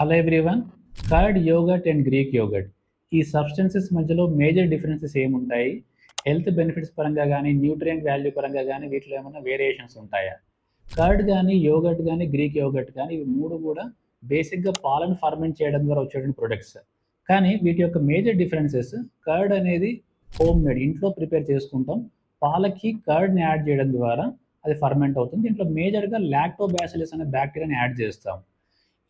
Hello everyone. Curd yoghurt and Greek yoghurt ఈ substances మధ్యలో major differences ఏముంటాయి? Health benefits పరంగా గానీ, న్యూట్రియంట్ వాల్యూ పరంగా గానీ వీటిలో ఏమన్నా వేరియేషన్స్ ఉంటాయా? కర్డ్ గానీ, యోగర్ట్ గానీ, గ్రీక్ యోగర్ట్ గానీ ఇవి 3 కూడా బేసిక్‌గా పాలను ఫర్మెంట్ చేయడం ద్వారా వచ్చేటువంటి ప్రొడక్ట్స్. కానీ వీటి యొక్క మేజర్ డిఫరెన్సెస్ కర్డ్ అనేది హోమ్ మేడ్ ఇంట్లో ప్రిపేర్ చేసుకుంటాం. పాలకి కర్డ్‌ని యాడ్ చేయడం ద్వారా అది ఫర్మెంట్ అవుతుంది. దీంట్లో మేజర్‌గా లాక్టోబాసిల్లస్ అనే బ్యాక్టీరియాని యాడ్ చేస్తాం.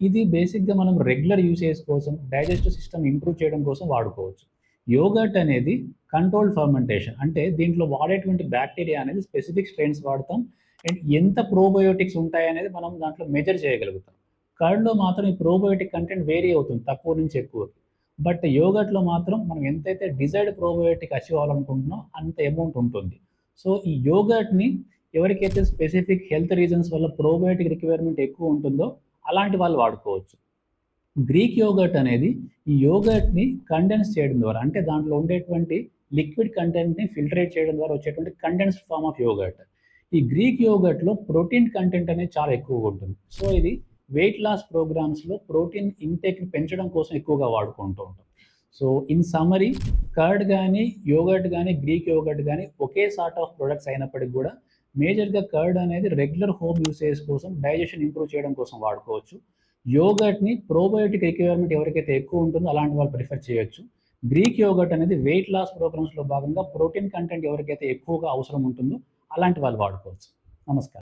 ఇది బేసిక్‌గా మనం రెగ్యులర్ యూసేజ్ కోసం, డైజెస్టివ్ సిస్టమ్ ఇంప్రూవ్ చేయడం కోసం వాడుకోవచ్చు. యోగర్ట్ అనేది కంట్రోల్డ్ ఫర్మెంటేషన్. అంటే దీంట్లో వాడేటువంటి బ్యాక్టీరియా అనేది స్పెసిఫిక్ స్ట్రెయిన్స్ వాడతాం. అండ్ ఎంత ప్రోబయోటిక్స్ ఉంటాయనేది మనం దాంట్లో మెజర్ చేయగలుగుతాం. కర్డ్‌లో మాత్రం ఈ ప్రోబయోటిక్ కంటెంట్ వేరీ అవుతుంది తక్కువ నుంచి ఎక్కువకి. బట్ యోగర్ట్‌లో మాత్రం మనం ఎంతైతే డిజైర్డ్ ప్రోబయోటిక్ అచీవ్ అవ్వాలనుకుంటున్నామో అంత అమౌంట్ ఉంటుంది. సో, ఈ యోగర్ట్‌ని ఎవరికైతే స్పెసిఫిక్ హెల్త్ రీజన్స్ వల్ల ప్రోబయోటిక్ రిక్వైర్మెంట్ ఎక్కువ ఉంటుందో అలాంటి వాళ్ళు వాడుకోవచ్చు. గ్రీక్ యోగర్ట్ అనేది ఈ యోగర్ట్‌ని కండెన్స్ చేయడం ద్వారా అంటే దాంట్లో ఉండేటువంటి లిక్విడ్ కంటెంట్‌ని ఫిల్టరేట్ చేయడం ద్వారా వచ్చేటువంటి కండెన్స్డ్ ఫార్మ్ ఆఫ్ యోగర్ట్. ఈ గ్రీక్ యోగర్ట్‌లో ప్రోటీన్ కంటెంట్ అనేది చాలా ఎక్కువగా ఉంటుంది. సో, ఇది వెయిట్ లాస్ ప్రోగ్రామ్స్‌లో ప్రోటీన్ ఇంటేక్‌ని పెంచడం కోసం ఎక్కువగా వాడుకుంటూ ఉంటాం. సో, ఇన్ సమ్మరీ కర్డ్ గానీ, యోగర్ట్ గానీ, గ్రీక్ యోగర్ట్ గానీ ఒకే సార్ట్ ఆఫ్ ప్రొడక్ట్స్ అయినప్పటికి గూడా మేజర్‌గా కర్డ్ అనేది రెగ్యులర్ హోమ్ యూసేజ్ కోసం, డైజెషన్ ఇంప్రూవ్ చేయడం కోసం వాడుకోవచ్చు. యోగర్ట్‌ని ప్రోబయోటిక్ రిక్వైర్మెంట్ ఎవరికైతే ఎక్కువ ఉంటుందో అలాంటి వాళ్ళు ప్రిఫర్ చేయొచ్చు. గ్రీక్ యోగర్ట్ అనేది వెయిట్ లాస్ ప్రోగ్రామ్స్‌లో భాగంగా ప్రోటీన్ కంటెంట్ ఎవరికైతే ఎక్కువగా అవసరం ఉంటుందో అలాంటి వాళ్ళు వాడుకోవచ్చు. నమస్కారం.